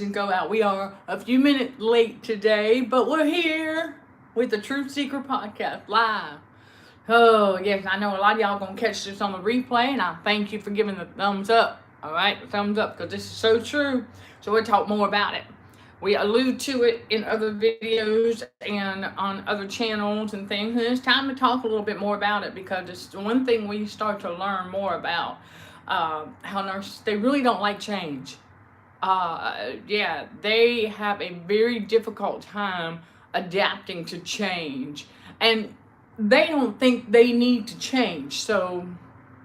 go out. We are a few minutes late today, but we're here with the Truth Seeker podcast live. Oh, yes, I know a lot of y'all gonna catch this on the replay, and I thank you for giving the thumbs up. All right, the thumbs up, because this is so true. So we'll talk more about it. We allude to it in other videos and on other channels and things, and it's time to talk a little bit more about it because it's one thing we start to learn more about how narcissists, they really don't like change. Yeah, they have a very difficult time adapting to change, and they don't think they need to change, so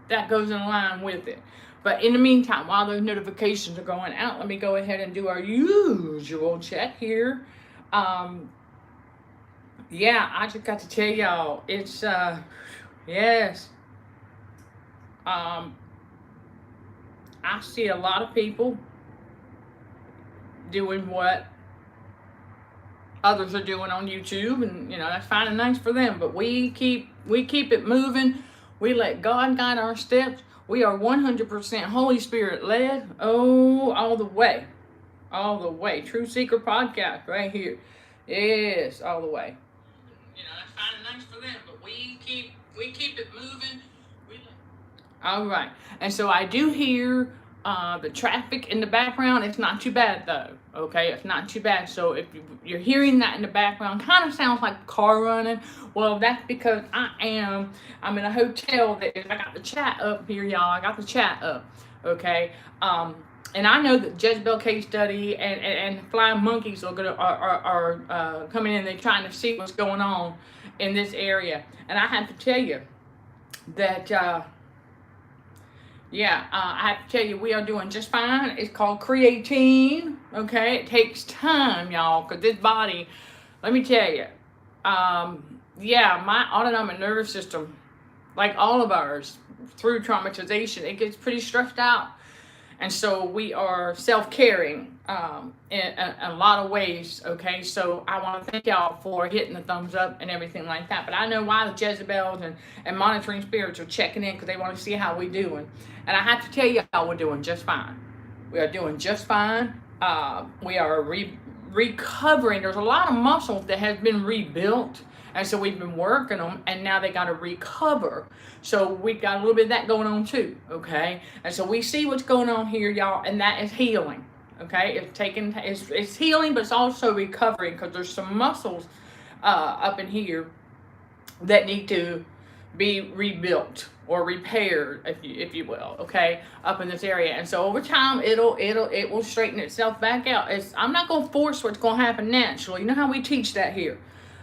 that goes in line with it. But in the meantime, while those notifications are going out, let me go ahead and do our usual check here. Yeah, I just got to tell y'all, it's yes, um I see a lot of people doing what others are doing on YouTube, and that's fine and nice for them. But we keep it moving. We let God guide our steps. We are 100% Holy Spirit led. Oh, all the way, all the way. True Seeker podcast right here. Yes, all the way. That's fine and nice for them. But we keep it moving. All right, and so I do hear the traffic in the background. It's not too bad though. Okay, it's not too bad. So if you're hearing that in the background, kind of sounds like a car running. Well, that's because I'm in a hotel. That I got the chat up here, y'all. I got the chat up. Okay. And I know that Jezebel case study and flying monkeys are coming in. They're trying to see what's going on in this area. And I have to tell you that I have to tell you, we are doing just fine. It's called creatine. Okay, it takes time, y'all, because this body, let me tell you, my autonomic nervous system, like all of ours, through traumatization, it gets pretty stressed out. And so we are self-caring in a lot of ways, okay? So I want to thank y'all for hitting the thumbs up and everything like that. But I know why the Jezebels and monitoring spirits are checking in, because they want to see how we're doing. And I have to tell y'all, we're doing just fine. We are doing just fine. We are recovering. There's a lot of muscles that has been rebuilt. And so we've been working them, and now they got to recover. So we got a little bit of that going on too, okay? And so we see what's going on here, y'all, and that is healing, okay? It's healing, but it's also recovering, because there's some muscles up in here that need to be rebuilt or repaired, if you will, okay, up in this area. And so over time, it will straighten itself back out. I'm not going to force what's going to happen naturally. You know how we teach that here.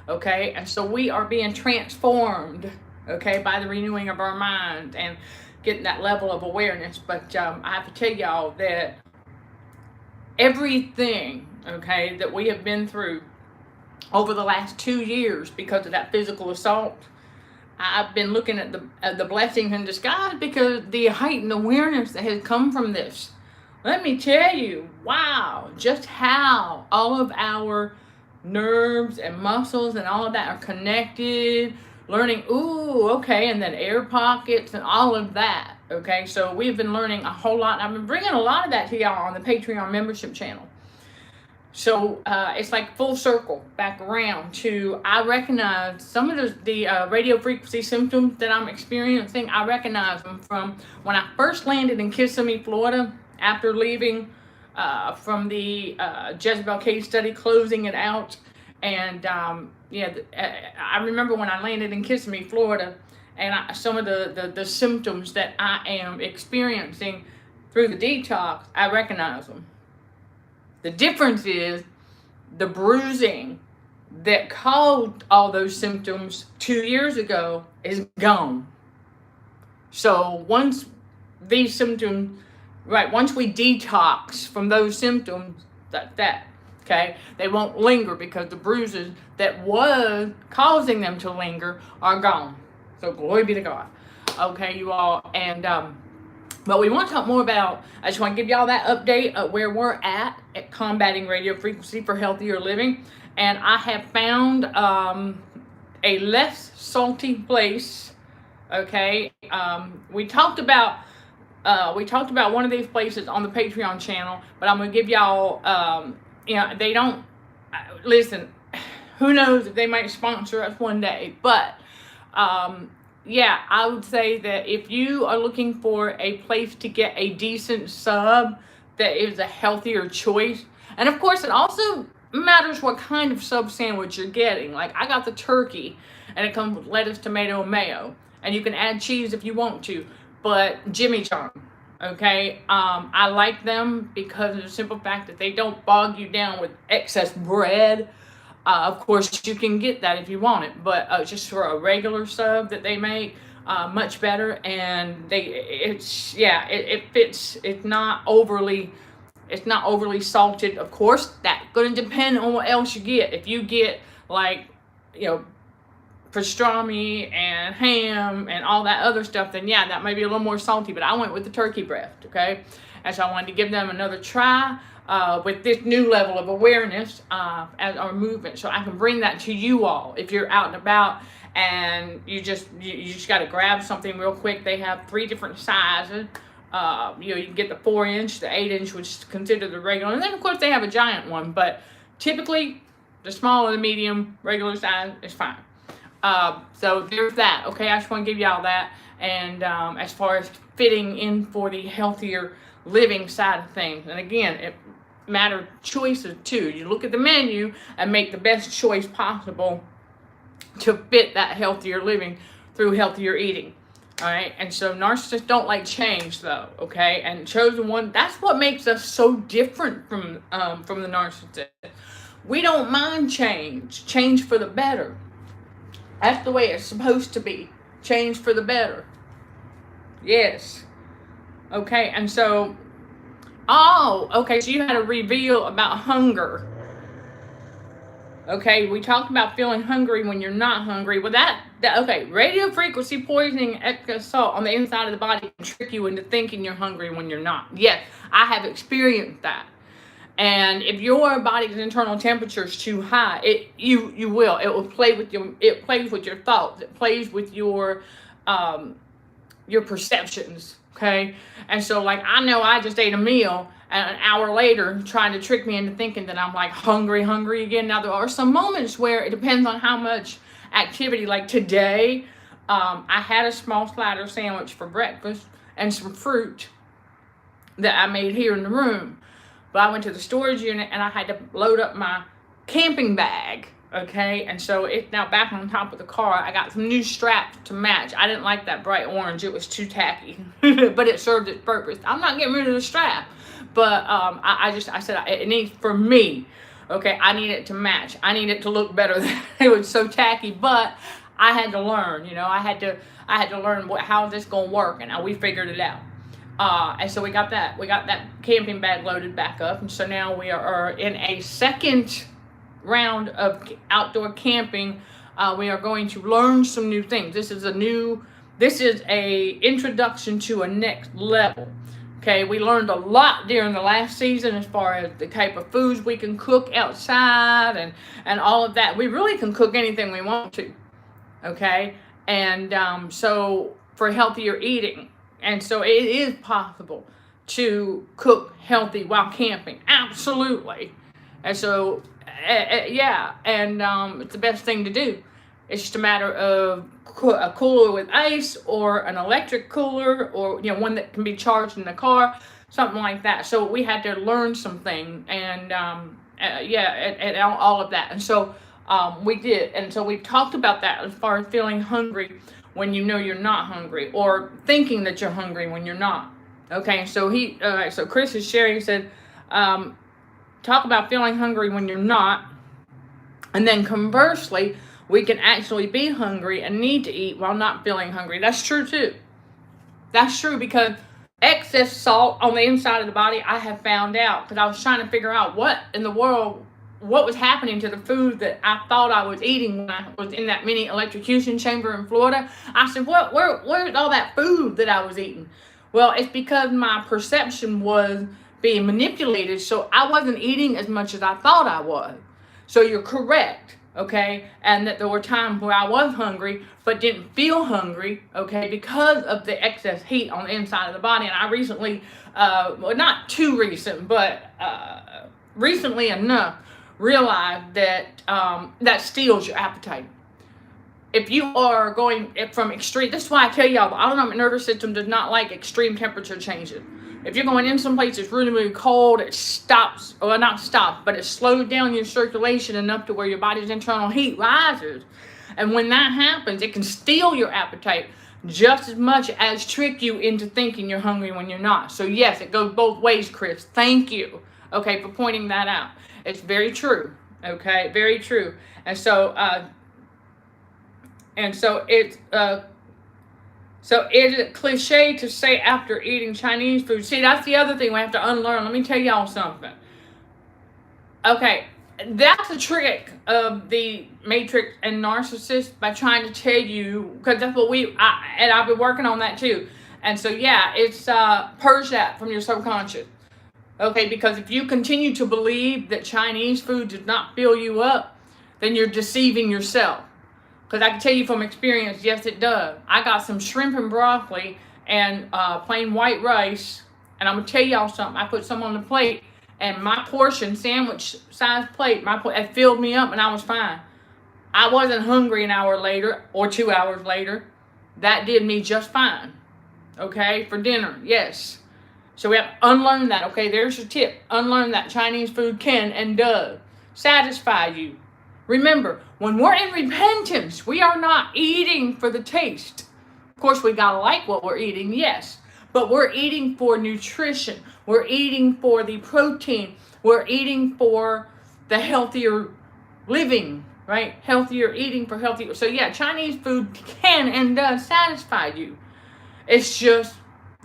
Okay, and so we are being transformed, okay, by the renewing of our mind and getting that level of awareness. But I have to tell y'all that everything, okay, that we have been through over the last 2 years because of that physical assault, I've been looking at the blessings in disguise, because the heightened awareness that has come from this. Let me tell you, wow, just how all of our nerves and muscles and all of that are connected, learning, and then air pockets and all of that, okay? So we've been learning a whole lot. I've been bringing a lot of that to y'all on the Patreon membership channel. So it's like full circle back around to, I recognize some of the radio frequency symptoms that I'm experiencing. I recognize them from when I first landed in Kissimmee, Florida, after leaving from the Jezebel case study, closing it out. And I remember when I landed in Kissimmee, Florida, and some of the symptoms that I am experiencing through the detox, I recognize them. The difference is the bruising that caused all those symptoms 2 years ago is gone. So once these symptoms, once we detox from those symptoms, okay, they won't linger, because the bruises that was causing them to linger are gone. So glory be to God. Okay, you all. And but we want to talk more about, I just want to give y'all that update of where we're at combating radio frequency for healthier living. And I have found a less salty place. Okay, we talked about we talked about one of these places on the Patreon channel, but I'm going to give y'all, they don't, listen, who knows if they might sponsor us one day, but, yeah, I would say that if you are looking for a place to get a decent sub that is a healthier choice, and of course it also matters what kind of sub sandwich you're getting. Like, I got the turkey, and it comes with lettuce, tomato, and mayo, and you can add cheese if you want to, but Jimmy John, okay, I like them because of the simple fact that they don't bog you down with excess bread. Of course, you can get that if you want it, but just for a regular sub that they make, much better. And it fits. It's not overly salted. Of course, that's going to depend on what else you get. If you get like, pastrami and ham and all that other stuff, then yeah, that might be a little more salty. But I went with the turkey breast, okay? And so I wanted to give them another try. With this new level of awareness as our movement, so I can bring that to you all if you're out and about and you just got to grab something real quick. They have 3 different sizes. You can get the 4-inch, the 8-inch, which is considered the regular, and then of course they have a giant one. But typically, the small or the medium, regular size is fine. So there's that. Okay, I just want to give y'all that. And as far as fitting in for the healthier living side of things, and again, it matter choices too. You look at the menu and make the best choice possible to fit that healthier living through healthier eating. All right, and so narcissists don't like change, though. Okay, and chosen one. That's what makes us so different from the narcissist. We don't mind change for the better. That's the way it's supposed to be. Change for the better. Yes. Okay, and so. Oh, okay, so you had a reveal about hunger. Okay, we talked about feeling hungry when you're not hungry. Well, okay, radio frequency poisoning, excess salt on the inside of the body can trick you into thinking you're hungry when you're not. Yes, I have experienced that. And if your body's internal temperature is too high, it will play with it plays with your thoughts. It plays with your perceptions. Okay, and so like I know I just ate a meal, and an hour later trying to trick me into thinking that I'm like hungry again. Now there are some moments where it depends on how much activity. Like today, I had a small slider sandwich for breakfast and some fruit that I made here in the room. But I went to the storage unit and I had to load up my camping bag. Okay, and so it's now back on top of the car. I got some new straps to match. I didn't like that bright orange. It was too tacky, but it served its purpose. I'm not getting rid of the strap, but I said it needs, for me, okay, I need it to match. I need it to look better than it was so tacky, but I had to learn, I had to learn how this going to work, and we figured it out. And so we got that camping bag loaded back up, and so now we are in a second round of outdoor camping. We are going to learn some new things. This is a introduction to a next level. Okay, we learned a lot during the last season as far as the type of foods we can cook outside and all of that. We really can cook anything we want to. Okay, and so for healthier eating, and so it is possible to cook healthy while camping. Absolutely. And so yeah, and it's the best thing to do. It's just a matter of a cooler with ice or an electric cooler, or one that can be charged in the car, something like that. So we had to learn something, and and all of that. And so we did, and so we talked about that as far as feeling hungry when you're not hungry, or thinking that you're hungry when you're not. Okay, so so Chris is sharing. He said, talk about feeling hungry when you're not, and then conversely, we can actually be hungry and need to eat while not feeling hungry. That's true too. That's true, because excess salt on the inside of the body, I have found out, because I was trying to figure out what in the world, what was happening to the food that I thought I was eating when I was in that mini electrocution chamber in Florida. I said, where's all that food that I was eating? Well, it's because my perception was being manipulated, so I wasn't eating as much as I thought I was. So you're correct. okay, and that there were times where I was hungry but didn't feel hungry, okay, because of the excess heat on the inside of the body. And I recently, well, not too recent, but recently enough, realized that that steals your appetite. If you are going from extreme, that's why I tell y'all the autonomic nervous system does not like extreme temperature changes. If you're going in some place that's really, really cold, it stops, or not stops, but it slows down your circulation enough to where your body's internal heat rises. And when that happens, it can steal your appetite just as much as trick you into thinking you're hungry when you're not. So yes, it goes both ways, Chris. Thank you, okay, for pointing that out. It's very true, okay, very true. And so it's so is it cliche to say after eating Chinese food? See, that's the other thing we have to unlearn. Let me tell y'all something. Okay, that's a trick of the Matrix and Narcissists by trying to tell you, because that's what I've been working on that too. And so yeah, it's purge that from your subconscious. Okay, because if you continue to believe that Chinese food does not fill you up, then you're deceiving yourself. Because I can tell you from experience, yes, it does. I got some shrimp and broccoli and plain white rice. And I'm going to tell y'all something. I put some on the plate. And my portion, sandwich size plate, it filled me up and I was fine. I wasn't hungry an hour later or 2 hours later. That did me just fine. Okay, for dinner, yes. So we have to unlearn that. Okay, there's your tip. Unlearn that Chinese food can and does satisfy you. Remember, when we're in repentance, we are not eating for the taste. Of course, we gotta like what we're eating, yes. But we're eating for nutrition. We're eating for the protein. We're eating for the healthier living, right? Healthier eating for healthier. So yeah, Chinese food can and does satisfy you. It's just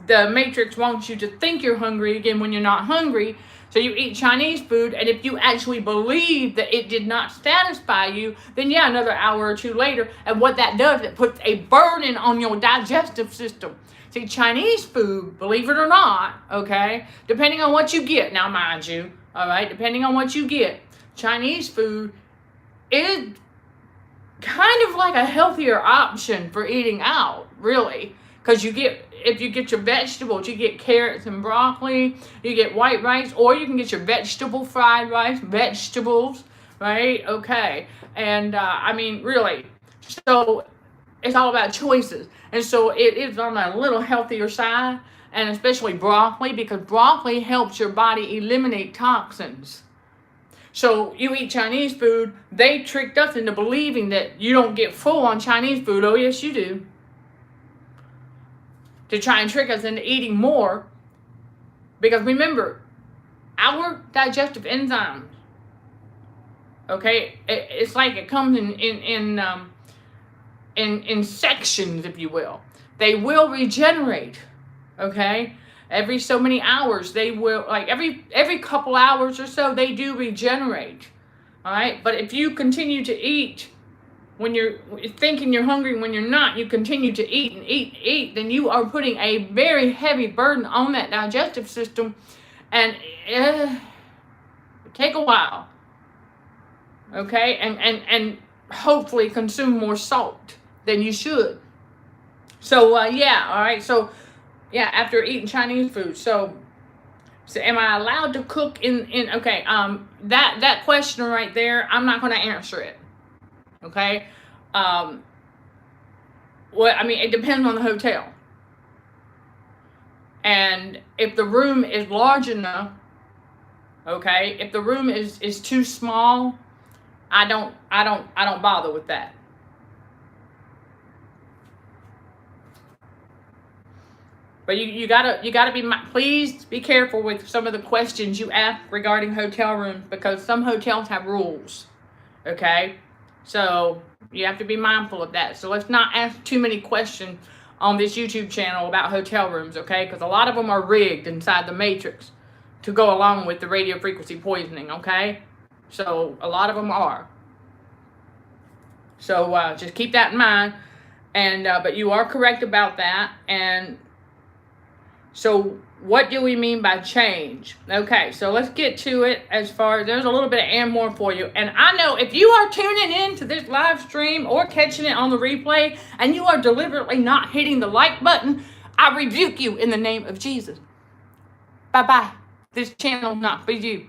the Matrix wants you to think you're hungry again when you're not hungry. So you eat Chinese food, and if you actually believe that it did not satisfy you, then yeah, another hour or two later, and what that does, it puts a burden on your digestive system. See, Chinese food, believe it or not, okay, depending on what you get, now mind you, all right, depending on what you get, Chinese food is kind of like a healthier option for eating out, really. Because if you get your vegetables, you get carrots and broccoli, you get white rice, or you can get your vegetable fried rice, vegetables, right? Okay. And, I mean, really. So, it's all about choices. And so, it is on a little healthier side, and especially broccoli, because broccoli helps your body eliminate toxins. So, you eat Chinese food, they tricked us into believing that you don't get full on Chinese food. Oh, yes, you do. To try and trick us into eating more. Because remember, our digestive enzymes, okay, it's like it comes in sections, if you will. They will regenerate, okay? Every so many hours, they will, like every couple hours or so, they do regenerate, all right? But if you continue to eat when you're thinking you're hungry when you're not, you continue to eat and eat, then you are putting a very heavy burden on that digestive system, and it take a while, okay? And hopefully consume more salt than you should. So, yeah, all right, so, yeah, after eating Chinese food, so am I allowed to cook okay, that question right there, I'm not going to answer it. Okay, well, I mean, it depends on the hotel, and if the room is large enough, okay. If the room is too small, I don't bother with that. But you gotta be, please be careful with some of the questions you ask regarding hotel rooms, because some hotels have rules, okay? So you have to be mindful of that. So let's not ask too many questions on this YouTube channel about hotel rooms, okay? Because a lot of them are rigged inside the Matrix to go along with the radio frequency poisoning, okay? So a lot of them are. So just keep that in mind. And but you are correct about that. And So what do we mean by change? Okay, so let's get to it. As far as there's a little bit of and more for you. And I know if you are tuning in to this live stream or catching it on the replay and you are deliberately not hitting the like button, I rebuke you in the name of Jesus. Bye-bye. This channel is not for you.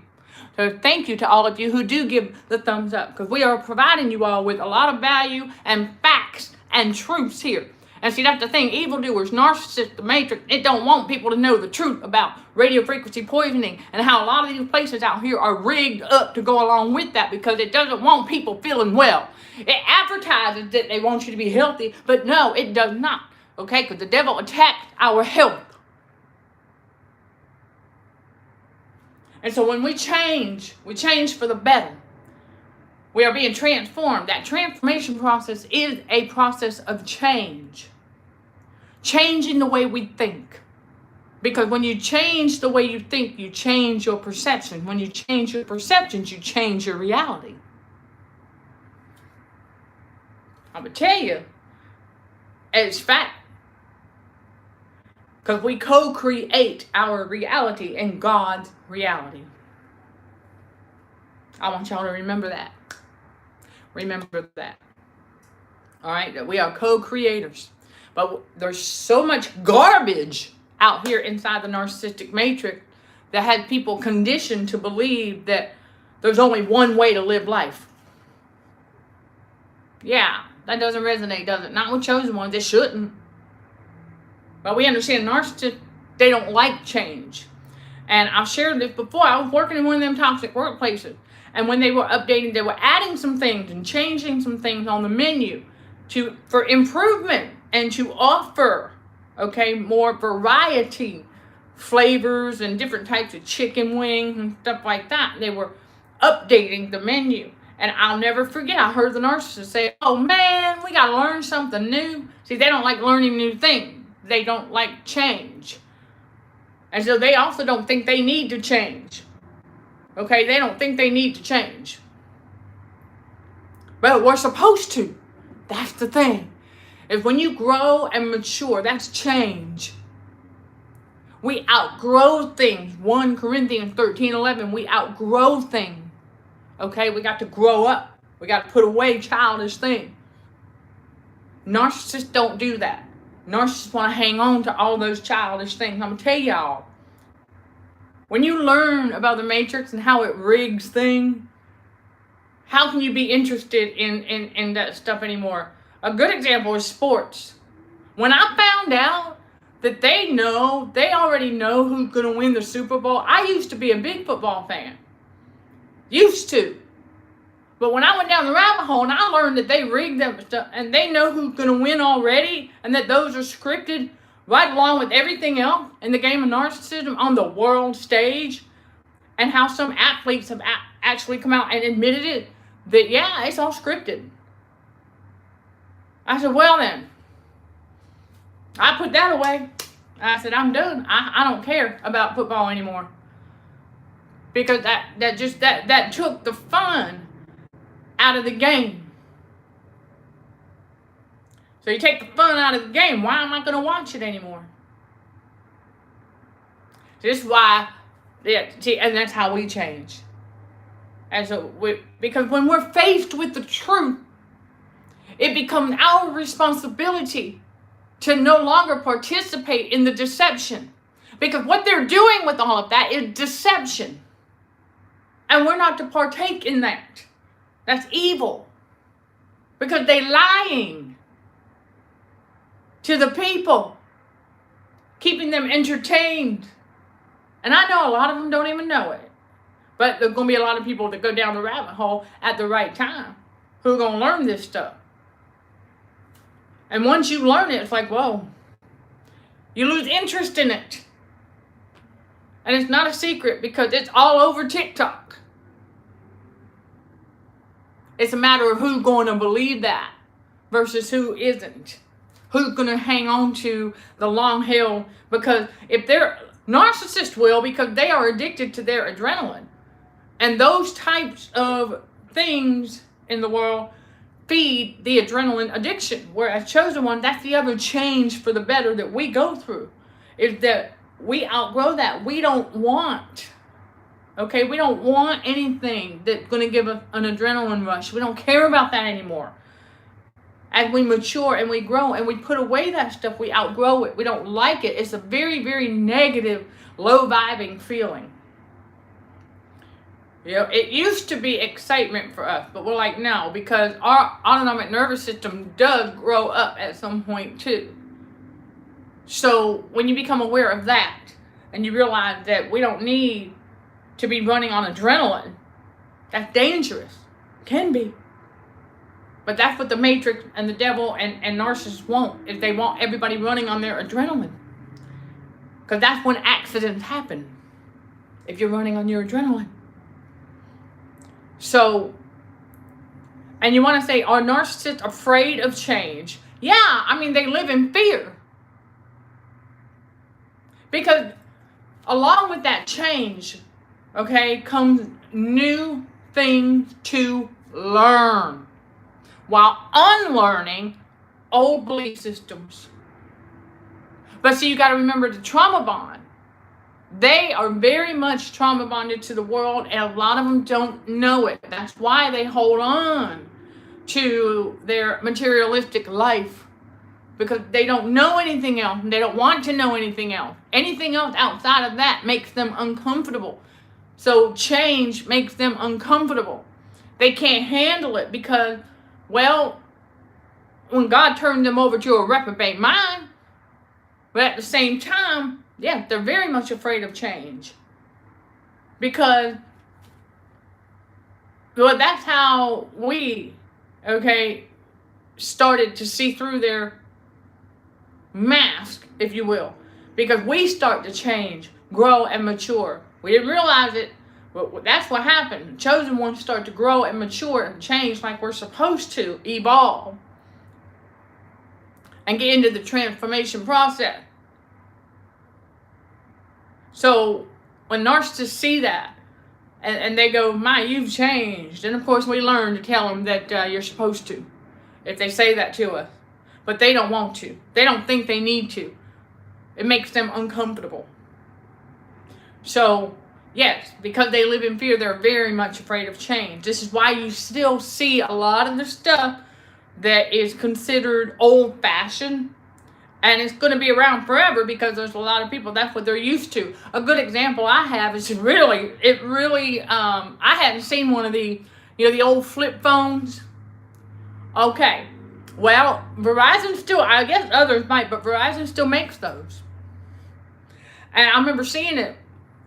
So thank you to all of you who do give the thumbs up, because we are providing you all with a lot of value and facts and truths here. And see, that's the thing. Evildoers, narcissists, the Matrix, it don't want people to know the truth about radio frequency poisoning and how a lot of these places out here are rigged up to go along with that, because it doesn't want people feeling well. It advertises that they want you to be healthy, but no, it does not. Okay? Because the devil attacks our health. And so when we change for the better. We are being transformed. That transformation process is a process of change. Changing the way we think. Because when you change the way you think, you change your perception. When you change your perceptions, you change your reality. I'm going to tell you, it's fact. Because we co-create our reality in God's reality. I want y'all to remember that. Remember that. All right, that we are co-creators. But there's so much garbage out here inside the narcissistic matrix that had people conditioned to believe that there's only one way to live life. Yeah, that doesn't resonate, does it? Not with chosen ones. It shouldn't. But we understand narcissists, they don't like change. And I've shared this before. I was working in one of them toxic workplaces. And when they were updating, they were adding some things and changing some things on the menu for improvement and to offer, okay, more variety, flavors and different types of chicken wings and stuff like that. They were updating the menu. And I'll never forget, I heard the narcissist say, oh man, we got to learn something new. See, they don't like learning new things. They don't like change. And so they also don't think they need to change. Okay, they don't think they need to change. But we're supposed to. That's the thing. Is when you grow and mature, that's change. We outgrow things. 1 Corinthians 13:11, we outgrow things. Okay, we got to grow up. We got to put away childish things. Narcissists don't do that. Narcissists want to hang on to all those childish things. I'm going to tell y'all. When you learn about the Matrix and how it rigs things, how can you be interested in that stuff anymore? A good example is sports. When I found out that they already know who's going to win the Super Bowl, I used to be a big football fan. Used to. But when I went down the rabbit hole and I learned that they rigged them stuff and they know who's going to win already and that those are scripted right along with everything else in the game of narcissism on the world stage, and how some athletes have actually come out and admitted it, that yeah, it's all scripted. I said, well then, I put that away. I said, I'm done. I don't care about football anymore. Because that took the fun out of the game. So you take the fun out of the game. Why am I going to watch it anymore? This is why, and that's how we change. And so because when we're faced with the truth, it becomes our responsibility to no longer participate in the deception. Because what they're doing with all of that is deception. And we're not to partake in that. That's evil. Because they're lying to the people, keeping them entertained. And I know a lot of them don't even know it. But there's going to be a lot of people that go down the rabbit hole at the right time who are going to learn this stuff. And once you learn it, it's like, whoa, you lose interest in it. And it's not a secret because it's all over TikTok. It's a matter of who's going to believe that versus who isn't. Who's going to hang on to the long haul? Because if they're narcissists will, because they are addicted to their adrenaline. And those types of things in the world feed the adrenaline addiction. Whereas chosen one, that's the other change for the better that we go through. Is that we outgrow that. We don't want, okay, we don't want anything that's going to give us an adrenaline rush. We don't care about that anymore. As we mature and we grow and we put away that stuff, we outgrow it. We don't like it. It's a very, very negative, low vibing feeling. You know, it used to be excitement for us, but we're like, no, because our autonomic nervous system does grow up at some point too. So when you become aware of that and you realize that we don't need to be running on adrenaline, that's dangerous. Can be. But that's what the Matrix and the devil and narcissists want, is they want everybody running on their adrenaline. Because that's when accidents happen, if you're running on your adrenaline. So, and you want to say, are narcissists afraid of change? Yeah, I mean, they live in fear. Because along with that change, okay, comes new things to learn, while unlearning old belief systems. But see, you got to remember the trauma bond. They are very much trauma bonded to the world, and a lot of them don't know it. That's why they hold on to their materialistic life, because they don't know anything else, and they don't want to know anything else. Anything else outside of that makes them uncomfortable. So change makes them uncomfortable. They can't handle it because, well, when God turned them over to a reprobate mind, but at the same time, yeah, they're very much afraid of change. Because, well, that's how we, okay, started to see through their mask, if you will. Because we start to change, grow, and mature. We didn't realize it, but that's what happened. Chosen ones start to grow and mature and change like we're supposed to, evolve, and get into the transformation process. So when narcissists see that, and they go, "My, you've changed," and of course we learn to tell them that you're supposed to, if they say that to us. But they don't want to. They don't think they need to. It makes them uncomfortable. So, yes, because they live in fear, they're very much afraid of change. This is why you still see a lot of the stuff that is considered old-fashioned. And it's going to be around forever because there's a lot of people, that's what they're used to. A good example I have is I hadn't seen one of the old flip phones. Okay. Well, Verizon still, I guess others might, but Verizon still makes those. And I remember seeing it,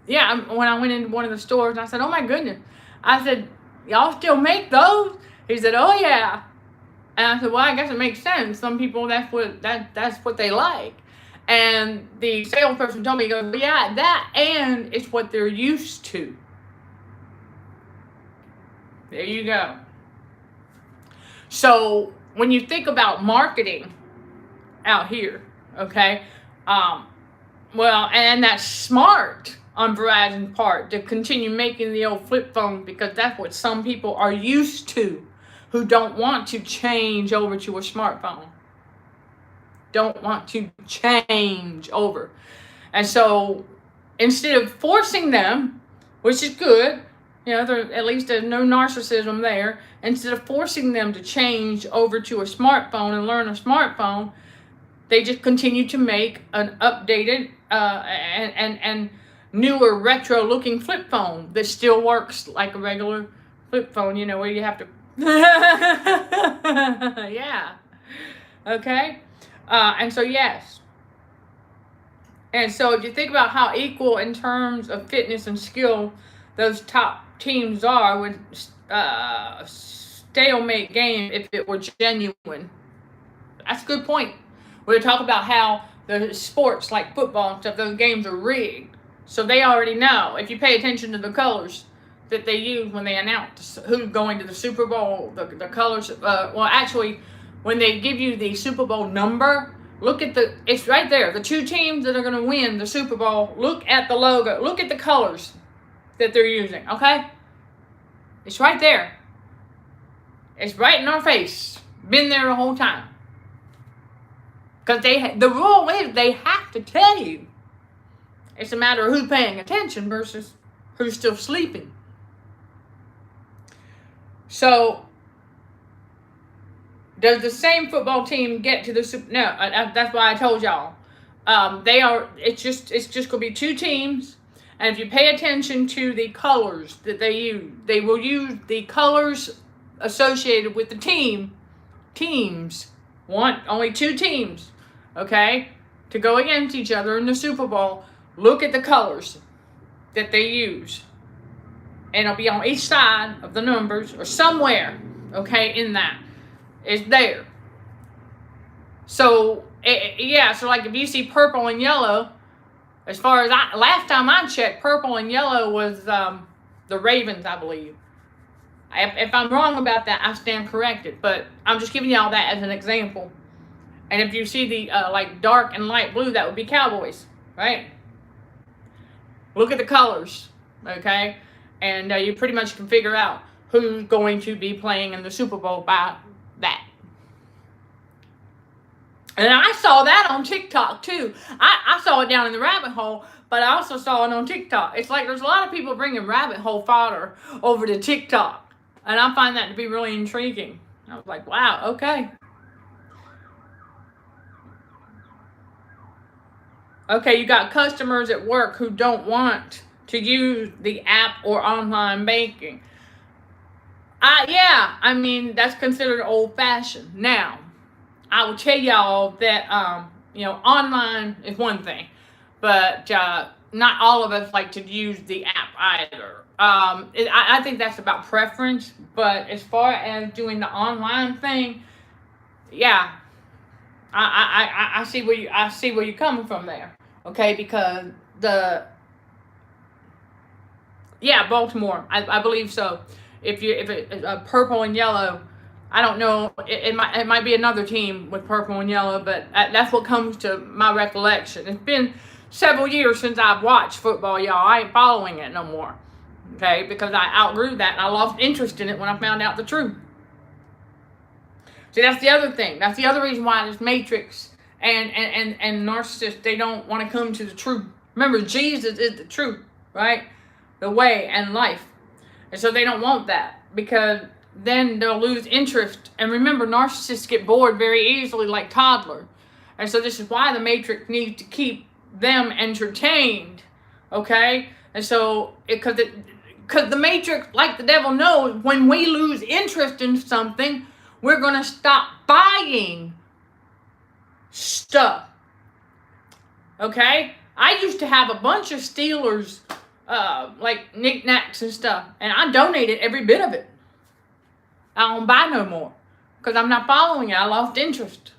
yeah, when I went into one of the stores, and I said, "Oh my goodness." I said, "Y'all still make those?" He said, "Oh yeah." And I said, "Well, I guess it makes sense. Some people, that's what they like." And the salesperson told me, he goes, "Yeah, that, and it's what they're used to." There you go. So when you think about marketing out here, okay, well, and that's smart on Verizon's part to continue making the old flip phone, because that's what some people are used to, who don't want to change over to a smartphone. Don't want to change over. And so instead of forcing them, which is good, at least there's no narcissism there. Instead of forcing them to change over to a smartphone and learn a smartphone, they just continue to make an updated and newer retro-looking flip phone that still works like a regular flip phone, where you have to... Yeah. Okay? And so, yes. And so if you think about how equal in terms of fitness and skill those top teams are, with stalemate game if it were genuine. That's a good point. We're talk about how the sports like football and stuff, those games are rigged. So they already know, if you pay attention to the colors that they use when they announce who's going to the Super Bowl, the colors, actually, when they give you the Super Bowl number, look at it's right there. The two teams that are going to win the Super Bowl, look at the logo, look at the colors that they're using, okay? It's right there. It's right in our face. Been there the whole time. Because the rule is they have to tell you. It's a matter of who's paying attention versus who's still sleeping. So, does the same football team get to the Super? No, that's why I told y'all. They are. It's just gonna be two teams, and if you pay attention to the colors that they use, they will use the colors associated with the teams. Only two teams, okay, to go against each other in the Super Bowl. Look at the colors that they use, and it'll be on each side of the numbers or somewhere, okay, in that. It's there. So, so like if you see purple and yellow, as far as last time I checked, purple and yellow was the Ravens, I believe. If I'm wrong about that, I stand corrected. But I'm just giving y'all that as an example. And if you see the like dark and light blue, that would be Cowboys, right? Look at the colors, okay? And you pretty much can figure out who's going to be playing in the Super Bowl by that. And I saw that on TikTok too. I saw it down in the rabbit hole, but I also saw it on TikTok. It's like there's a lot of people bringing rabbit hole fodder over to TikTok. And I find that to be really intriguing. I was like, wow, okay. Okay, you got customers at work who don't want to use the app or online banking. I mean, that's considered old-fashioned. Now, I will tell y'all that, online is one thing, but not all of us like to use the app either. I think that's about preference, but as far as doing the online thing, yeah, I see where you're coming from there. Okay, because Baltimore, I believe so. If it's purple and yellow, I don't know. It might be another team with purple and yellow, but that's what comes to my recollection. It's been several years since I've watched football, y'all. I ain't following it no more. Okay, because I outgrew that and I lost interest in it when I found out the truth. See, that's the other thing. That's the other reason why this Matrix and Narcissists, they don't want to come to the truth. Remember, Jesus is the truth, right? The way and life. And so they don't want that because then they'll lose interest. And remember, narcissists get bored very easily like toddlers. And so this is why the Matrix needs to keep them entertained, okay? And so, because the Matrix, like the devil knows, when we lose interest in something, we're going to stop buying stuff, okay? I used to have a bunch of Steelers, like knickknacks and stuff, and I donated every bit of it. I don't buy no more because I'm not following it. I lost interest.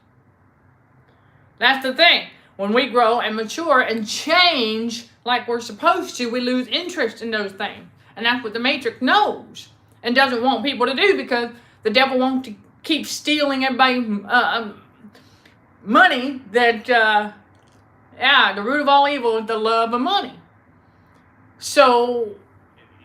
That's the thing. When we grow and mature and change like we're supposed to, we lose interest in those things. And that's what the Matrix knows and doesn't want people to do because the devil wants to keep stealing everybody's money that, the root of all evil is the love of money. So,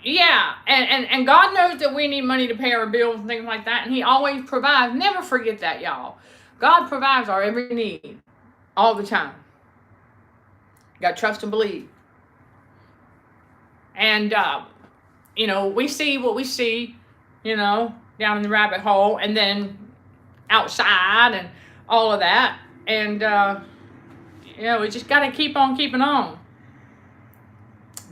yeah, and God knows that we need money to pay our bills and things like that, and He always provides. Never forget that, y'all. God provides our every need all the time. You got to trust and believe. And, we see what we see, down in the rabbit hole, and then outside and all of that. And, we just got to keep on keeping on.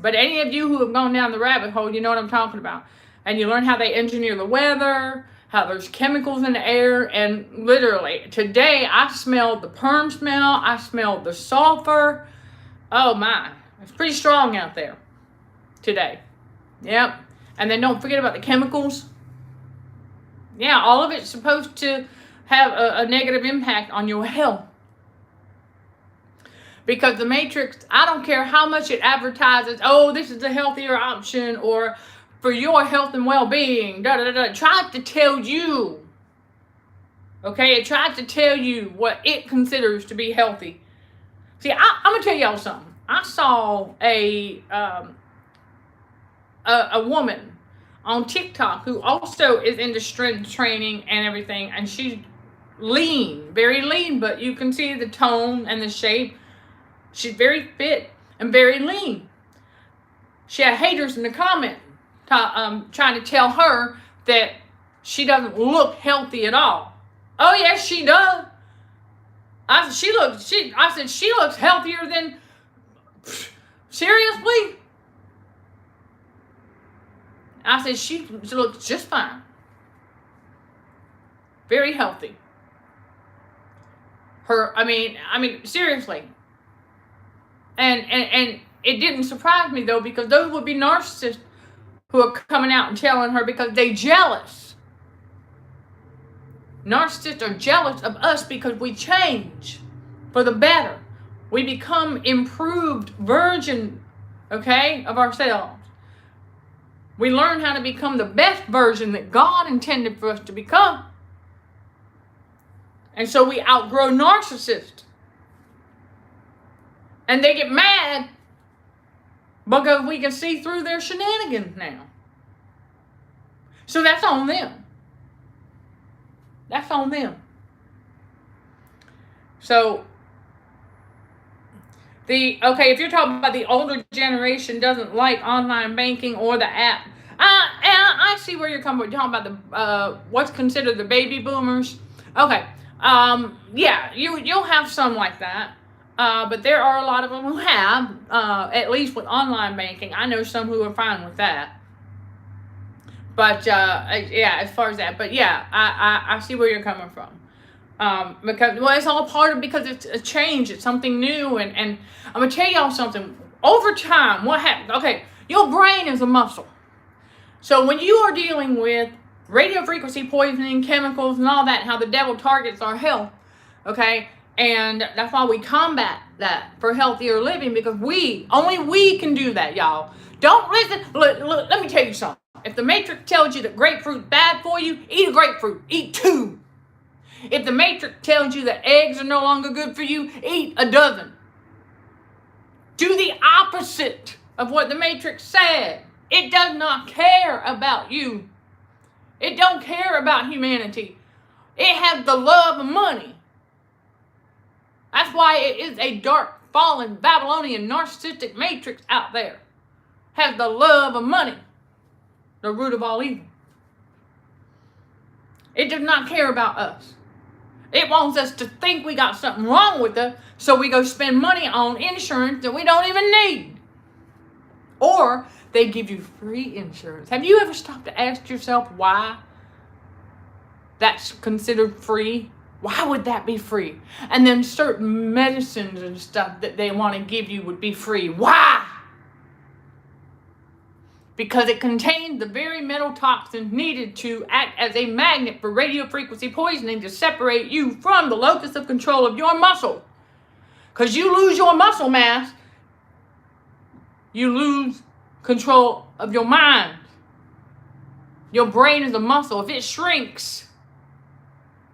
But any of you who have gone down the rabbit hole, you know what I'm talking about. And you learn how they engineer the weather, how there's chemicals in the air. And literally, today I smelled the perm smell. I smelled the sulfur. Oh, my. It's pretty strong out there today. Yep. And then don't forget about the chemicals. Yeah, all of it's supposed to have a negative impact on your health. Because the Matrix, I don't care how much it advertises, oh, this is a healthier option, or for your health and well-being, It tried to tell you, okay? It tried to tell you what it considers to be healthy. See, I'm going to tell y'all something. I saw a woman on TikTok who also is into strength training and everything, and she's lean, very lean, but you can see the tone and the shape. She's very fit, and very lean. She had haters in the comment trying to tell her that she doesn't look healthy at all. Oh yes, she does. I said she looks healthier than. Seriously? I said she looks just fine. Very healthy. I mean, seriously. And it didn't surprise me though, because those would be narcissists who are coming out and telling her because they jealous. Narcissists are jealous of us because we change for the better. We become improved version, okay, of ourselves. We learn how to become the best version that God intended for us to become. And so we outgrow narcissists. And they get mad because we can see through their shenanigans now. So that's on them. That's on them. So, if you're talking about the older generation doesn't like online banking or the app, I see where you're coming from. You're talking about the what's considered the baby boomers. Okay, yeah, you'll have some like that, but there are a lot of them who have, at least with online banking. I know some who are fine with that. But yeah, as far as that, but yeah, I see where you're coming from. Because it's all because it's a change, it's something new, and I'm gonna tell y'all something. Over time, what happens? Okay, your brain is a muscle. So when you are dealing with radio frequency poisoning, chemicals, and all that, how the devil targets our health, okay, and that's why we combat that for healthier living, because only we can do that, y'all. Don't listen. Look, let me tell you something. If the Matrix tells you that grapefruit's bad for you, eat a grapefruit. Eat 2. If the Matrix tells you that eggs are no longer good for you, eat a dozen. Do the opposite of what the Matrix said. It does not care about you. It don't care about humanity. It has the love of money. That's why it is a dark, fallen, Babylonian, narcissistic matrix out there. Has the love of money. The root of all evil. It does not care about us. It wants us to think we got something wrong with us, so we go spend money on insurance that we don't even need. Or they give you free insurance. Have you ever stopped to ask yourself why that's considered free? Why would that be free? And then certain medicines and stuff that they want to give you would be free. Why? Because it contains the very metal toxins needed to act as a magnet for radio frequency poisoning to separate you from the locus of control of your muscle. Because you lose your muscle mass, you lose control of your mind. Your brain is a muscle. If it shrinks,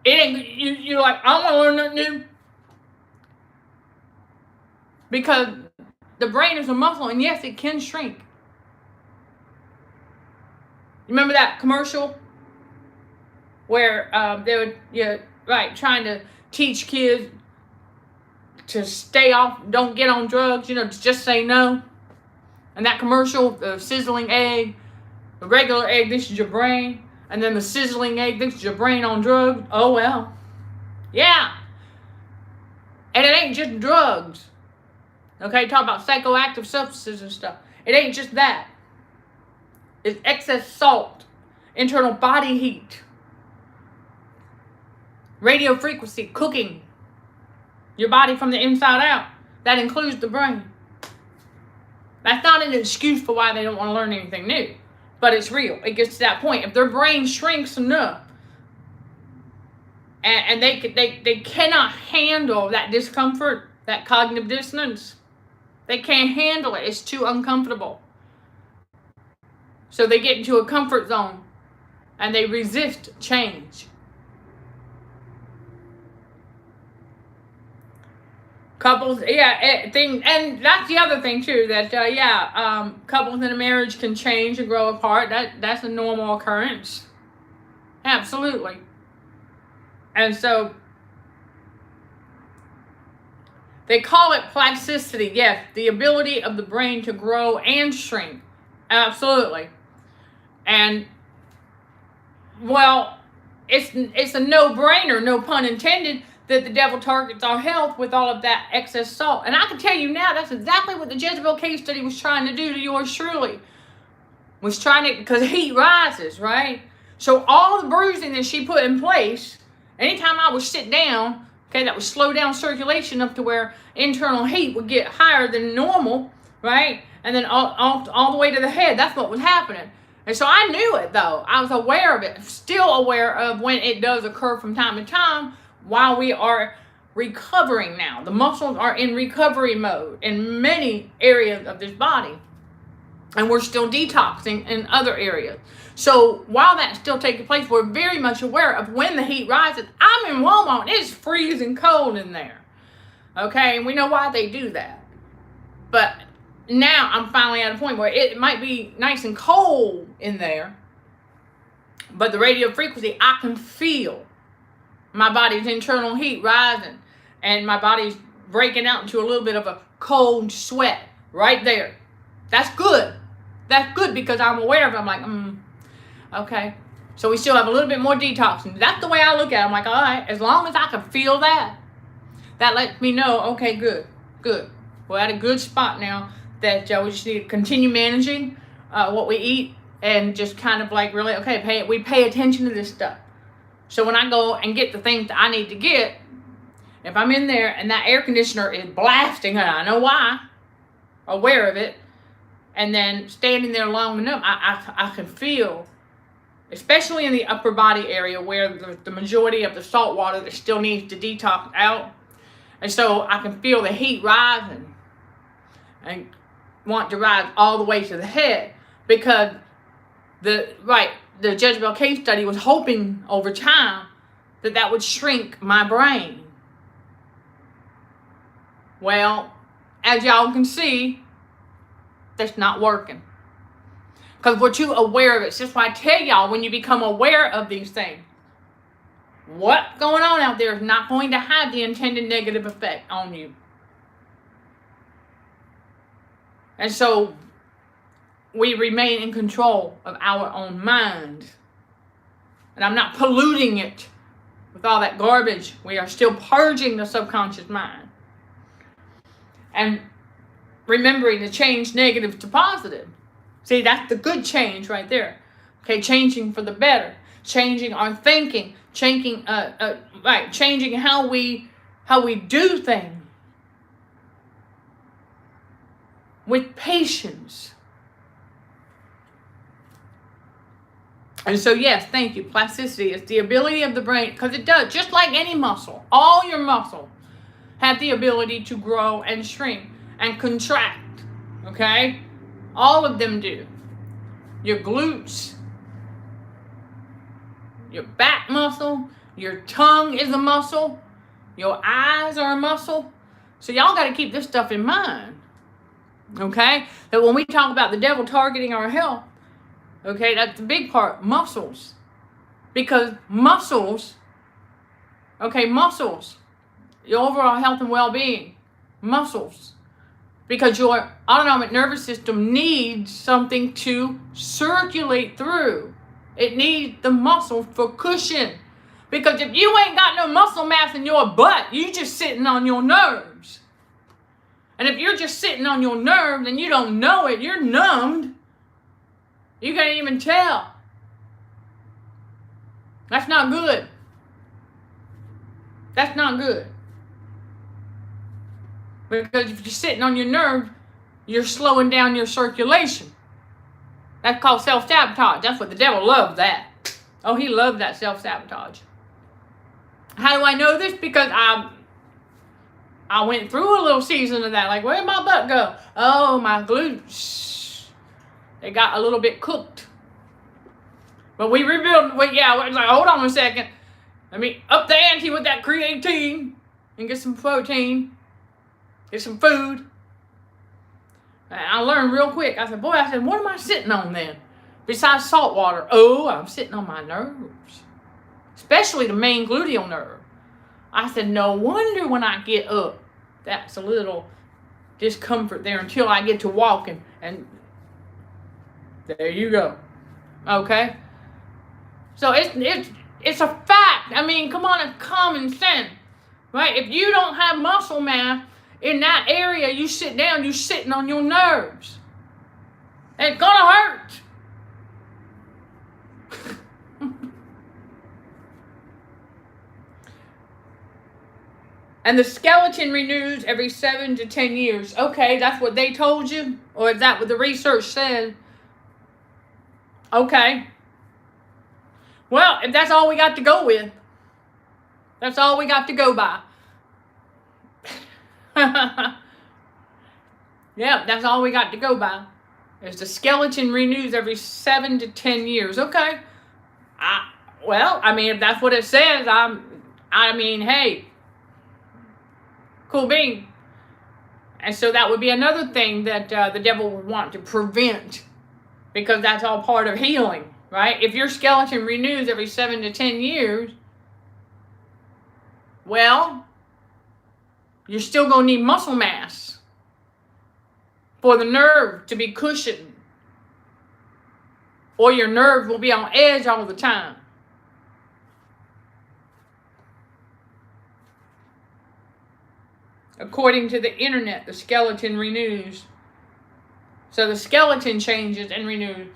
you're like, I don't want to learn nothing new. Because the brain is a muscle, and yes, it can shrink. Remember that commercial where they would, trying to teach kids to stay off, don't get on drugs, just say no. And that commercial, the sizzling egg, the regular egg, this is your brain. And then the sizzling egg, this is your brain on drugs. Oh, well. Yeah. And it ain't just drugs. Okay, talk about psychoactive substances and stuff. It ain't just that. It's excess salt, internal body heat, radio frequency, cooking your body from the inside out. That includes the brain. That's not an excuse for why they don't want to learn anything new, but it's real. It gets to that point. If their brain shrinks enough and they cannot handle that discomfort, that cognitive dissonance, they can't handle it. It's too uncomfortable. So they get into a comfort zone and they resist change. Couples, and that's the other thing too, that, couples in a marriage can change and grow apart. That's a normal occurrence. Absolutely. And so They call it plasticity. Yes, the ability of the brain to grow and shrink. Absolutely. And, well, it's a no-brainer, no pun intended, that the devil targets our health with all of that excess salt. And I can tell you now, that's exactly what the Jezebel case study was trying to do to yours truly. Was trying to, because heat rises, right? So all the bruising that she put in place, anytime I would sit down, okay, that would slow down circulation up to where internal heat would get higher than normal, right? And then all the way to the head, that's what was happening. And so I knew it, though. I was aware of it, still aware of when it does occur from time to time while we are recovering now. The muscles are in recovery mode in many areas of this body. And we're still detoxing in other areas. So while that's still taking place, we're very much aware of when the heat rises. I'm in Walmart. It's freezing cold in there. Okay? And we know why they do that. But now I'm finally at a point where it might be nice and cold in there. But the radio frequency, I can feel my body's internal heat rising. And my body's breaking out into a little bit of a cold sweat right there. That's good. That's good because I'm aware of it. I'm like, okay. So we still have a little bit more detoxing. That's the way I look at it. I'm like, all right, as long as I can feel that, that lets me know, okay, good. We're at a good spot now that we just need to continue managing what we eat and just kind of like really, okay, we pay attention to this stuff. So when I go and get the things that I need to get, if I'm in there and that air conditioner is blasting, and I know why, aware of it, and then standing there long enough, I can feel, especially in the upper body area where the majority of the salt water that still needs to detox out. And so I can feel the heat rising and want to rise all the way to the head because the Jezebel case study was hoping over time that would shrink my brain. Well, as y'all can see, that's not working. Because we're too aware of it. It's just why I tell y'all, when you become aware of these things, what's going on out there is not going to have the intended negative effect on you. And so we remain in control of our own mind. And I'm not polluting it with all that garbage. We are still purging the subconscious mind. And remembering to change negative to positive. See, that's the good change right there. Okay, changing for the better. Changing our thinking. Changing how we do things. With patience. And so, yes, thank you. Plasticity is the ability of the brain, because it does, just like any muscle. All your muscles have the ability to grow and shrink and contract, okay? All of them do. Your glutes, your back muscle, your tongue is a muscle, your eyes are a muscle. So y'all got to keep this stuff in mind, okay? That when we talk about the devil targeting our health, okay, that's the big part, muscles. Because muscles, your overall health and well-being, muscles. Because your autonomic nervous system needs something to circulate through. It needs the muscle for cushion. Because if you ain't got no muscle mass in your butt, you just sitting on your nerves. And if you're just sitting on your nerves and you don't know it, you're numbed. You can't even tell. That's not good. That's not good. Because if you're sitting on your nerves, you're slowing down your circulation. That's called self-sabotage. That's what the devil loves, that. Oh, he loves that self-sabotage. How do I know this? Because I went through a little season of that. Like, where'd my butt go? Oh, my glutes. They got a little bit cooked. But we rebuilt. We're like, hold on a second. Let me up the ante with that creatine and get some protein. Get some food. And I learned real quick. I said, what am I sitting on then? Besides salt water. Oh, I'm sitting on my nerves. Especially the main gluteal nerve. I said, no wonder when I get up That's a little discomfort there until I get to walking. And there you go. Okay? So it's a fact. I mean, come on, it's common sense. Right? If you don't have muscle mass in that area, you sit down, you're sitting on your nerves. It's gonna hurt. And the skeleton renews every 7 to 10 years. Okay, that's what they told you? Or is that what the research said? Okay. Well, if that's all we got to go with, that's all we got to go by. Yeah, that's all we got to go by. Is the skeleton renews every 7 to 10 years. Okay. If that's what it says, hey, cool bean. And so that would be another thing that the devil would want to prevent, because that's all part of healing, right? If your skeleton renews every 7 to 10 years, well, you're still going to need muscle mass for the nerve to be cushioned, or your nerve will be on edge all the time. According to the internet, the skeleton renews. So the skeleton changes and renews.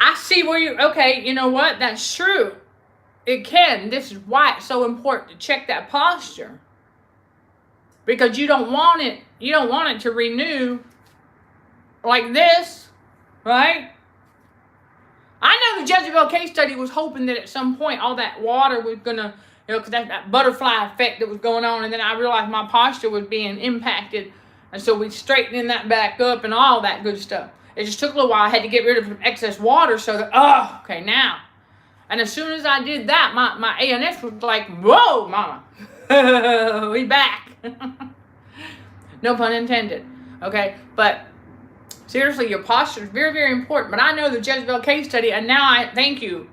I see where you know what? That's true. It can. This is why it's so important to check that posture. Because you don't want it to renew like this, right? I know the Jezebel case study was hoping that at some point all that water was going to, because that butterfly effect that was going on, and then I realized my posture was being impacted, and so we straightened that back up and all that good stuff. It just took a little while. I had to get rid of some excess water so that, okay, now. And as soon as I did that, my ANS was like, whoa, mama, we back. No pun intended. Okay, but seriously, your posture is very, very important. But I know the Jezebel case study, and now I thank you.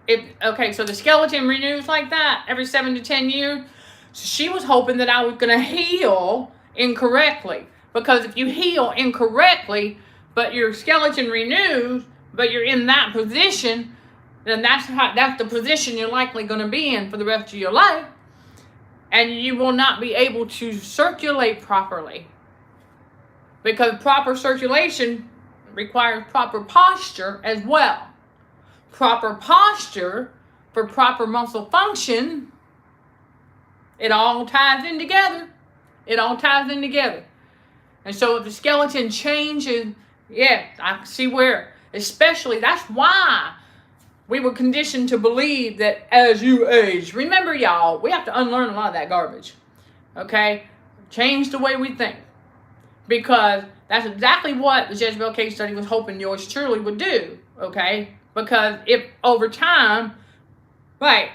So the skeleton renews like that every 7 to 10 years. So she was hoping that I was going to heal incorrectly. Because if you heal incorrectly, but your skeleton renews, but you're in that position, then that's the position you're likely going to be in for the rest of your life. And you will not be able to circulate properly. Because proper circulation requires proper posture as well. Proper posture for proper muscle function. It all ties in together. It all ties in together. And so if the skeleton changes, I see where, especially, that's why we were conditioned to believe that as you age, remember y'all, we have to unlearn a lot of that garbage. Okay? Change the way we think. Because that's exactly what the Jezebel case study was hoping yours truly would do. Okay? Because if over time, right,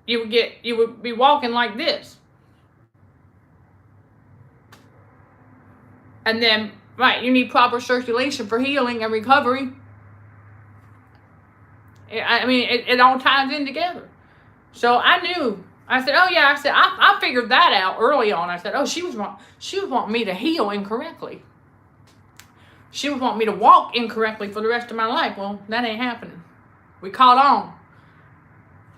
you would be walking like this. And then, right, you need proper circulation for healing and recovery. It all ties in together. So I knew. I said, I figured that out early on. I said, she would want me to heal incorrectly. She would want me to walk incorrectly for the rest of my life. Well, that ain't happening. We caught on.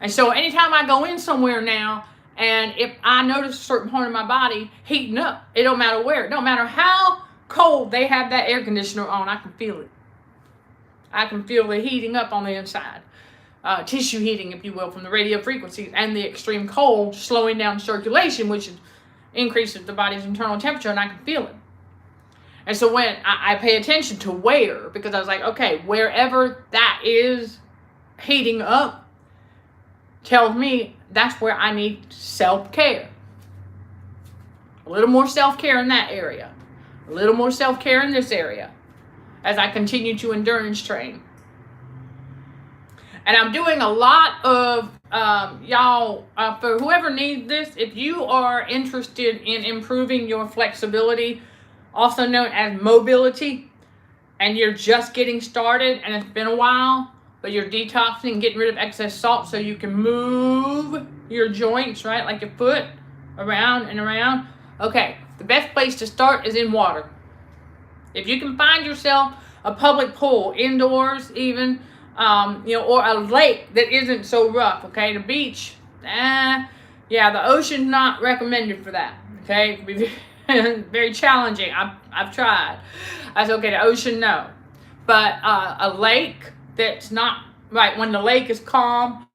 And so anytime I go in somewhere now, and if I notice a certain part of my body heating up, it don't matter where. It don't matter how cold they have that air conditioner on, I can feel it. I can feel the heating up on the inside. Tissue heating, if you will, from the radio frequencies and the extreme cold, slowing down circulation, which increases the body's internal temperature, and I can feel it. And so when I pay attention to where, because I was like, okay, wherever that is heating up, tells me that's where I need self-care. A little more self-care in that area. A little more self-care in this area as I continue to endurance train. And I'm doing a lot of, for whoever needs this, if you are interested in improving your flexibility, also known as mobility, and you're just getting started and it's been a while, but you're detoxing, getting rid of excess salt so you can move your joints, right? Like your foot around and around. Okay, The best place to start is in water. If you can find yourself a public pool, indoors even, or a lake that isn't so rough, okay? The beach, yeah, the ocean's not recommended for that, okay? It can be very challenging. I've tried. I said, okay, the ocean, no. But a lake that's not, right, when the lake is calm,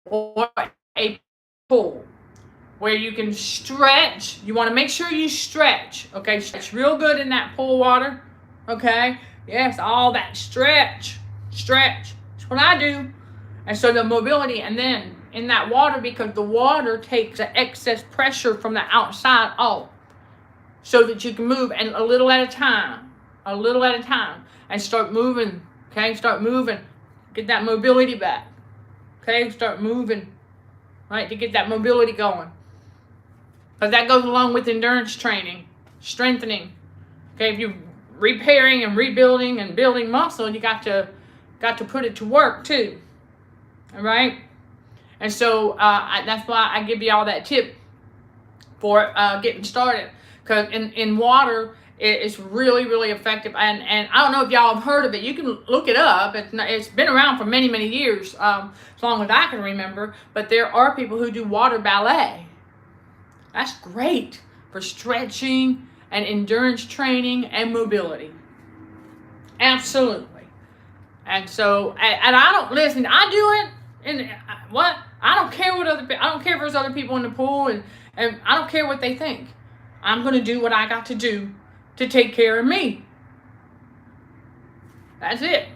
or a pool where you can stretch. You want to make sure you stretch, okay? Stretch real good in that pool water, okay? Yes, all that stretch. That's what I do. And so the mobility, and then in that water, because the water takes the excess pressure from the outside off, so that you can move, and a little at a time, and start moving, okay? Start moving. Get that mobility back, okay? Start moving, right, to get that mobility going. Because that goes along with endurance training, strengthening. Okay, if you're repairing and rebuilding and building muscle, you got to put it to work too. All right, and so that's why I give you all that tip for getting started. Because in water, it's really, really effective. And I don't know if y'all have heard of it. You can look it up. It's been around for many, many years, as long as I can remember. But there are people who do water ballet. That's great for stretching and endurance training and mobility. Absolutely. And so, and I don't listen. I do it. And what? I don't care what I don't care if there's other people in the pool, and I don't care what they think. I'm going to do what I got to do to take care of me. That's it.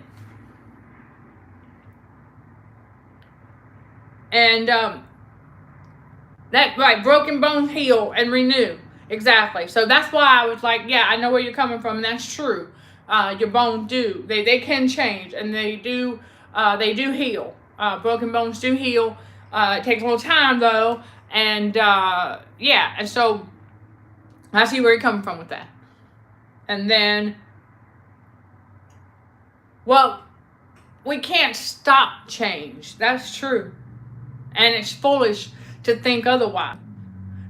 And that, right, broken bones heal and renew. Exactly. So that's why I was like, yeah, I know where you're coming from, and that's true. Your bones do. They can change, and they do heal. Broken bones do heal. It takes a little time though, and and so I see where you're coming from with that. And then, well, we can't stop change. That's true. And it's foolish to think otherwise.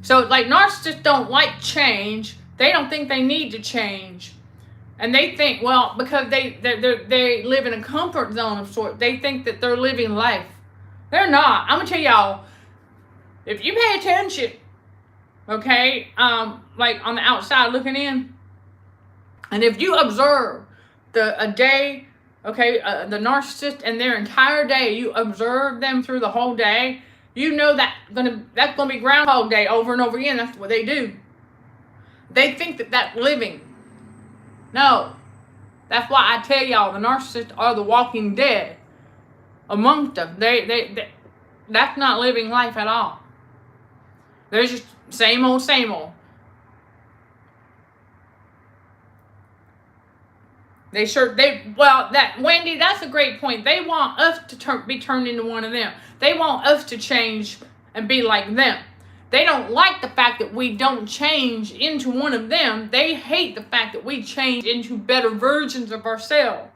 So, like, narcissists don't like change. They don't think they need to change. And they think, well, because they live in a comfort zone of sort, they think that they're living life. They're not. I'm going to tell y'all, if you pay attention, okay, like on the outside looking in, and if you observe a day, okay, the narcissist and their entire day, you observe them through the whole day, you know that's gonna be Groundhog Day over and over again. That's what they do. They think that that's living. No, that's why I tell y'all the narcissists are the walking dead amongst them. They that's not living life at all. They're just same old, same old. Wendy, that's a great point. They want us to be turned into one of them. They want us to change and be like them. They don't like the fact that we don't change into one of them. They hate the fact that we change into better versions of ourselves,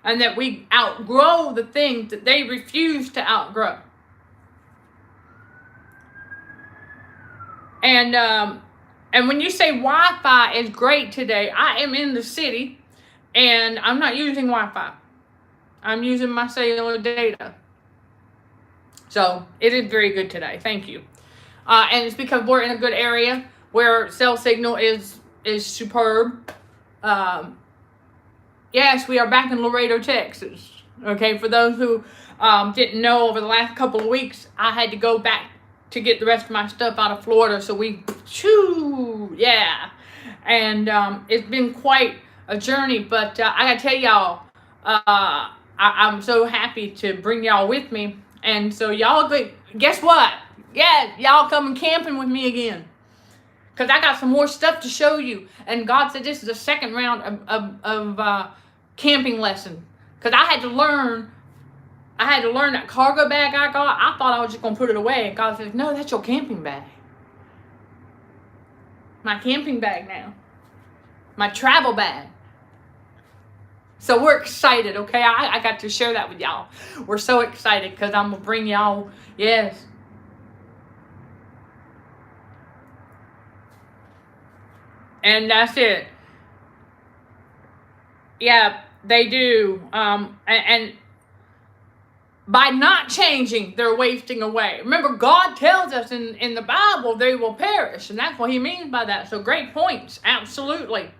and that we outgrow the things that they refuse to outgrow. And when you say Wi-Fi is great today, I am in the city. And I'm not using Wi-Fi. I'm using my cellular data. So it is very good today. Thank you. And it's because we're in a good area where cell signal is superb. Yes, we are back in Laredo, Texas. Okay, for those who didn't know, over the last couple of weeks, I had to go back to get the rest of my stuff out of Florida. So and it's been quite a journey, but I gotta tell y'all, I'm so happy to bring y'all with me. And so y'all, guess what? Yeah, y'all coming camping with me again, because I got some more stuff to show you. And God said this is the second round of camping lesson, because I had to learn that cargo bag I got. I thought I was just gonna put it away, and God said, no, that's your camping bag. My camping bag now. My travel bag. So we're excited, okay? I got to share that with y'all. We're so excited because I'm going to bring y'all, yes. And that's it. Yeah, they do. And by not changing, they're wasting away. Remember, God tells us in the Bible they will perish, and that's what he means by that. So great points, absolutely.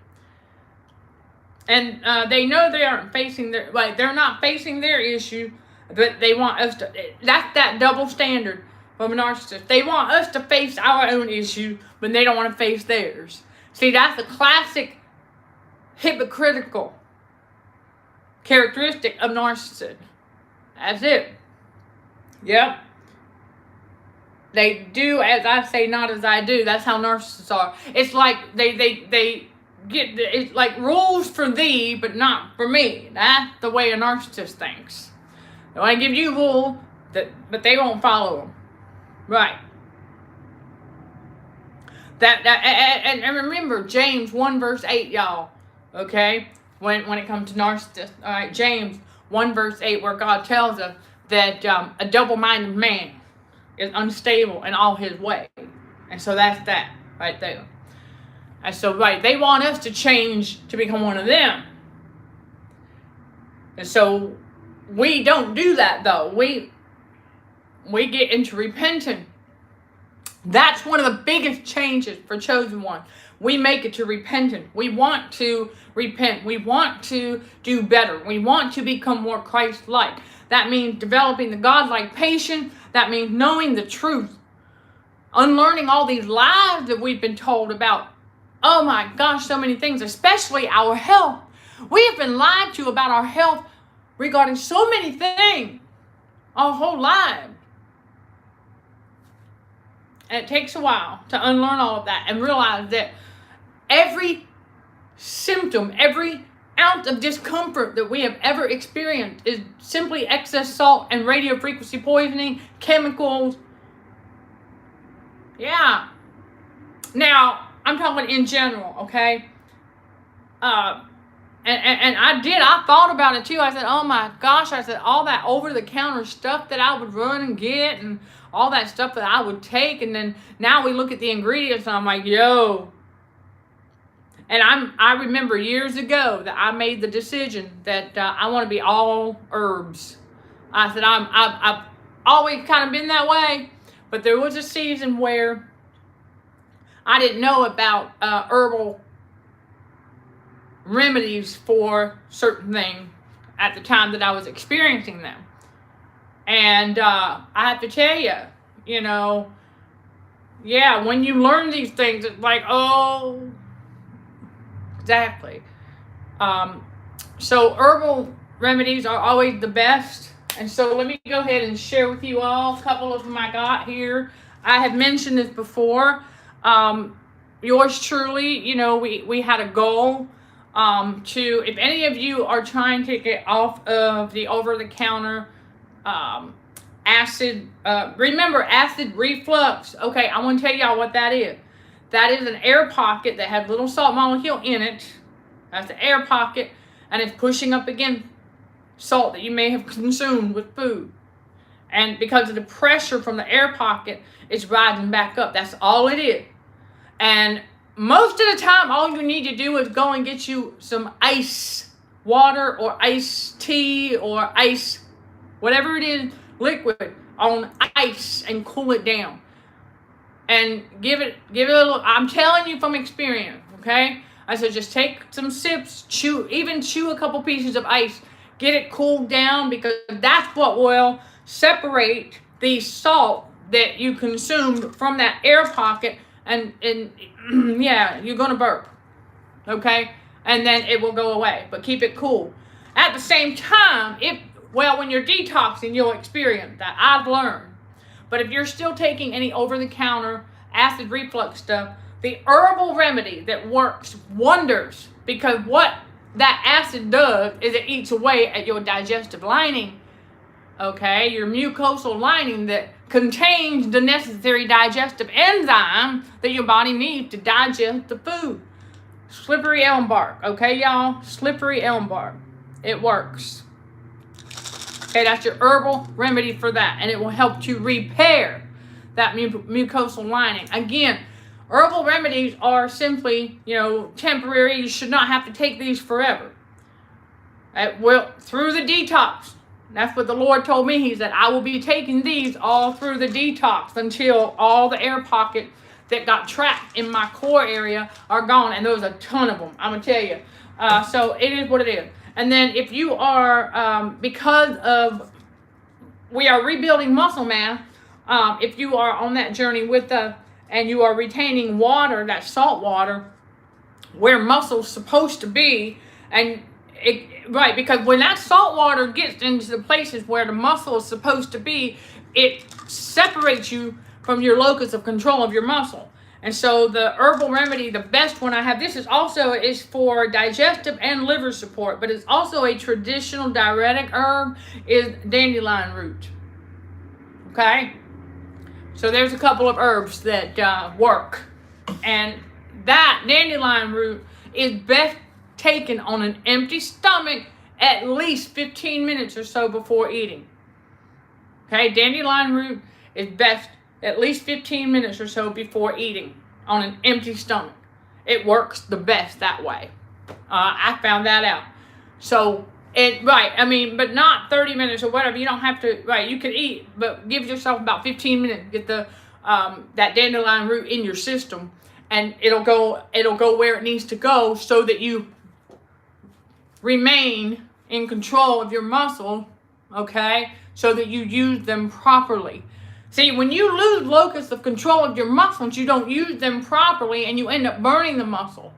And they know they aren't facing their, like, they're not facing their issue, but they want us to, that's that double standard from a narcissist. They want us to face our own issue, but they don't want to face theirs. See, that's a classic hypocritical characteristic of narcissism. That's it. Yep. They do as I say, not as I do. That's how narcissists are. It's like they get, it's like rules for thee, but not for me. That's the way a narcissist thinks. They want to give you rule, but they won't follow them. Right. And remember James 1 verse 8, y'all. Okay? When it comes to narcissists. All right, James 1 verse 8, where God tells us that a double-minded man is unstable in all his ways. And so that's that right there. And so, right, they want us to change to become one of them. And so we don't do that, though. We get into repenting. That's one of the biggest changes for chosen one. We make it to repenting. We want to repent. We want to do better. We want to become more Christ-like. That means developing the God-like patience. That means knowing the truth. Unlearning all these lies that we've been told about. Oh my gosh, so many things, especially our health. We have been lied to about our health regarding so many things our whole life. And it takes a while to unlearn all of that and realize that every symptom, every ounce of discomfort that we have ever experienced is simply excess salt and radio frequency poisoning, chemicals. Yeah. Now, I'm talking in general, okay? And I thought about it too. I said, oh my gosh, I said, all that over-the-counter stuff that I would run and get and all that stuff that I would take. And then now we look at the ingredients and I'm like, yo. And I remember years ago that I made the decision that I want to be all herbs. I said, I've always kind of been that way. But there was a season where I didn't know about herbal remedies for certain things at the time that I was experiencing them. And I have to tell you, you know, yeah, when you learn these things, it's like, oh, exactly. So herbal remedies are always the best. And so let me go ahead and share with you all a couple of them I got here. I have mentioned this before. Yours truly, you know, we had a goal to, if any of you are trying to get off of the over-the-counter acid, remember acid reflux. Okay, I want to tell y'all what that is. That is an air pocket that has little salt molecule in it. That's the air pocket, and it's pushing up against salt that you may have consumed with food. And because of the pressure from the air pocket, it's rising back up. That's all it is. And most of the time, all you need to do is go and get you some ice water or iced tea or ice, whatever it is, liquid on ice and cool it down. And give it a little, I'm telling you from experience, okay? I said just take some sips, chew a couple pieces of ice, get it cooled down, because that's what will separate the salt that you consumed from that air pocket, and yeah, you're gonna burp, okay? And then it will go away, but keep it cool. At the same time, when you're detoxing, you'll experience that. I've learned. But if you're still taking any over-the-counter acid reflux stuff, the herbal remedy that works wonders, because what that acid does is it eats away at your digestive lining, okay? Your mucosal lining that contains the necessary digestive enzyme that your body needs to digest the food. Slippery elm bark, okay, y'all? Slippery elm bark. It works. Okay, that's your herbal remedy for that, and it will help to repair that mucosal lining. Again, Herbal remedies are simply, temporary. You should not have to take these forever. Through the detox. That's what the Lord told me. He said, I will be taking these all through the detox until all the air pockets that got trapped in my core area are gone. And there's a ton of them, I'm going to tell you. So it is what it is. And then if you are, because of, we are rebuilding muscle mass, if you are on that journey with us and you are retaining water, that salt water, where muscle's supposed to be, right, because when that salt water gets into the places where the muscle is supposed to be, it separates you from your locus of control of your muscle. And so the herbal remedy, the best one I have, this is for digestive and liver support, but it's also a traditional diuretic herb, is dandelion root. Okay? So there's a couple of herbs that work. And that dandelion root is best taken on an empty stomach at least 15 minutes or so before eating. Okay, dandelion root is best at least 15 minutes or so before eating on an empty stomach. It works the best that way. I found that out. So, but not 30 minutes or whatever. You don't have to, you can eat, but give yourself about 15 minutes to get that dandelion root in your system, and it'll go where it needs to go so that you remain in control of your muscle, okay, so that you use them properly. See, when you lose locus of control of your muscles, you don't use them properly and you end up burning the muscle.